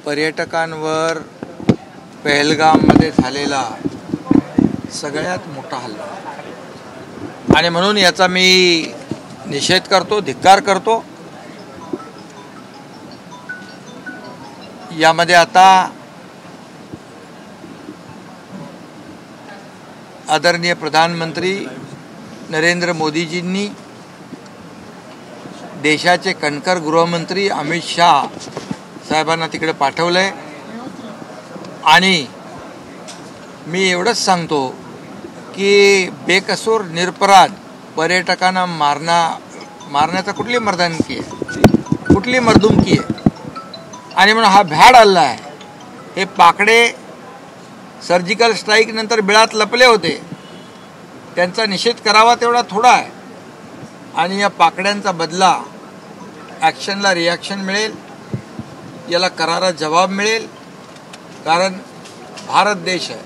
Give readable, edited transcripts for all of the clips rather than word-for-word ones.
पर्यटकांवर पहलगाममध्ये झालेला सगळ्यात मोठा हल्ला आणि म्हणून याचा मी निषेध करतो, धिक्कार करतो। यामध्ये आता आदरणीय प्रधानमंत्री नरेंद्र मोदीजींनी देशाचे कणकर गृहमंत्री अमित शाह साहेबांना तिकडे पाठवलंय आणि मी एवढंच सांगतो की बेकसूर निरपराध पर्यटकांना मारण्याचा कुठली मर्दानगी आहे, कुठली मर्दुमकी आहे आणि म्हणून हा भ्याड हल्ला आहे। हे पाकडे सर्जिकल स्ट्राईक नंतर बिळात लपले होते, त्यांचा निषेध करावा तेवढा थोडा आहे आणि या पाकड्यांचा बदला ॲक्शनला रिॲक्शन मिळेल, याला करारा जवाब मिळेल। कारण भारत देश आहे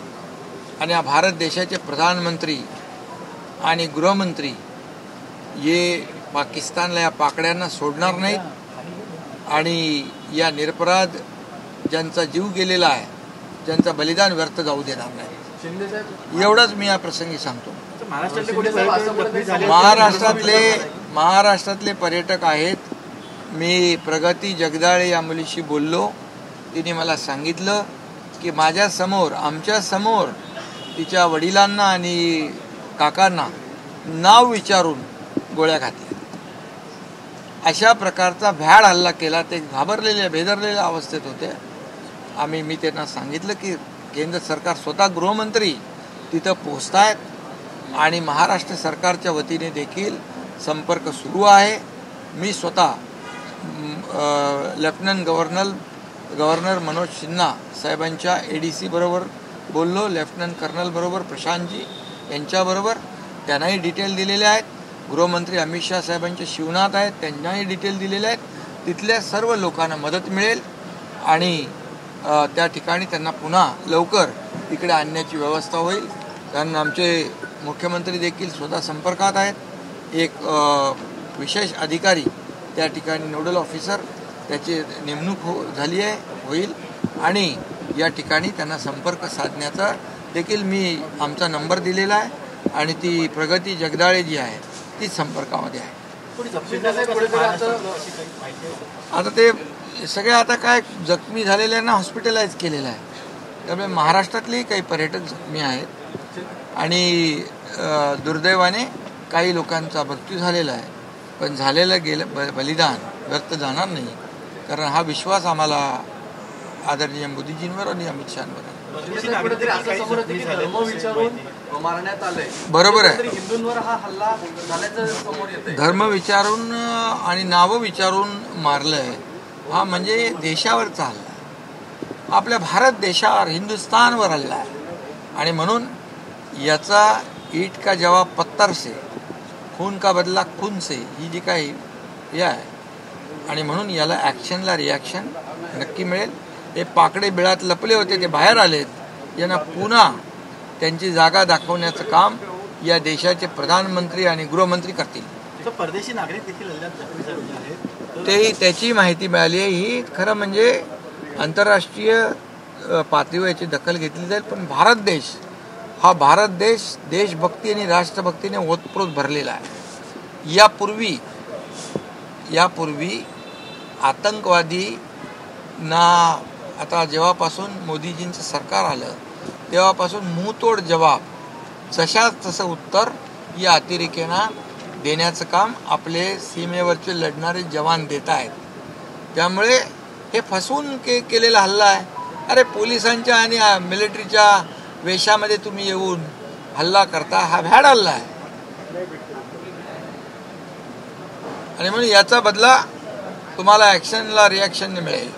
आणि या भारत देशाचे प्रधानमंत्री आणि गृहमंत्री ये पाकिस्तानला या पाकड्यांना सोडणार नाहीत आणि या निरपराध ज्यांचा जीव गेलेला आहे, ज्यांचं बलिदान व्यर्थ जाऊ देणार नाही। एवढंच मी या प्रसंगी सांगतो। महाराष्ट्रातले पर्यटक आहेत। मी प्रगती जगदाळे या मुलीशी बोललो, तिने मला सांगितलं की माझ्यासमोर, आमच्यासमोर तिच्या वडिलांना आणि काकांना नाव विचारून गोळ्या घातल्या। अशा प्रकारचा भ्याड हल्ला केला। ते घाबरलेले, भेदरलेल्या अवस्थेत होते। मी त्यांना सांगितलं की केंद्र सरकार, स्वतः गृहमंत्री तिथं पोहोचतायत आणि महाराष्ट्र सरकारच्या वतीने देखील संपर्क सुरू आहे। मी स्वतः लेफ्टनंट गव्हर्नर मनोज सिन्हा साहेबांच्या ADC बरोबर बोललो, लेफ्टनंट कर्नल बरोबर प्रशांतजी यांच्याबरोबर, त्यांनाही डिटेल दिलेले आहेत। गृहमंत्री अमित शाह साहेबांचे शिवनाथ आहेत, त्यांनाही डिटेल दिलेले आहेत। तिथल्या सर्व लोकांना मदत मिळेल आणि त्या ठिकाणी त्यांना पुन्हा लवकर तिकडे आणण्याची व्यवस्था होईल। कारण आमचे मुख्यमंत्री देखील स्वतः संपर्कात आहेत। एक विशेष अधिकारी त्या ठिकाणी, नोडल ऑफिसर, त्याची नेमणूक झाली आहे, होईल आणि या ठिकाणी त्यांना संपर्क साधण्याचा देखील मी आमचा नंबर दिलेला आहे आणि ती प्रगती जगदाळे जी आहे ती संपर्कामध्ये आहे। आता ते सगळे आता काय जखमी झालेल्यांना हॉस्पिटलाइज केलेलं आहे। त्यामुळे महाराष्ट्रातलेही काही पर्यटक जखमी आहेत आणि दुर्दैवाने काही लोकांचा मृत्यू झालेला आहे। पण झालेलं बलिदान व्यर्थ जाणार नाही, कारण हा विश्वास आम्हाला आदरणीय मोदीजींवर आणि अमित शहांवर आहे। बरोबर आहे, धर्म विचारून आणि नावं विचारून मारलंय, हा म्हणजे देशावरचा हल्ला आहे, आपल्या भारत देशावर, हिंदुस्थानवर हल्ला आहे आणि म्हणून याचा ईट का जवाब पत्थर से, खून का बदला खून से, ही जी काही हे आहे आणि म्हणून याला ॲक्शनला रिॲक्शन नक्की मिळेल। हे पाकडे बिळात लपले होते, ते बाहेर आलेत, यांना पुन्हा त्यांची जागा दाखवण्याचं काम या देशाचे प्रधानमंत्री आणि गृहमंत्री करतील। परदेशी नागरिक देखील जखमी झालेले आहेत, ते त्याची माहिती मिळाली आहे। ही खरं म्हणजे आंतरराष्ट्रीय पातळीवर याची दखल घेतली जाईल। पण भारत देश हा देशभक्ती आणि राष्ट्रभक्तीने ओतप्रोत भरलेला आहे। यापूर्वी आतंकवादींना, आता जेव्हापासून मोदीजींचं सरकार आलं तेव्हापासून मुंहतोड जवाब, जशाच तसं उत्तर या अतिरेक्यांना देण्याचं काम आपले सीमेवरचे लढणारे जवान देत आहेत। त्यामुळे हे फसवून केलेला हल्ला आहे। अरे पोलिसांच्या आणि मिलिटरीच्या वेशामध्ये तुम्ही येऊन हल्ला करता, हा भ्याड हल्ला आहे आणि म्हणून याचा बदला तुम्हाला ॲक्शनला रिॲक्शन मिळेल।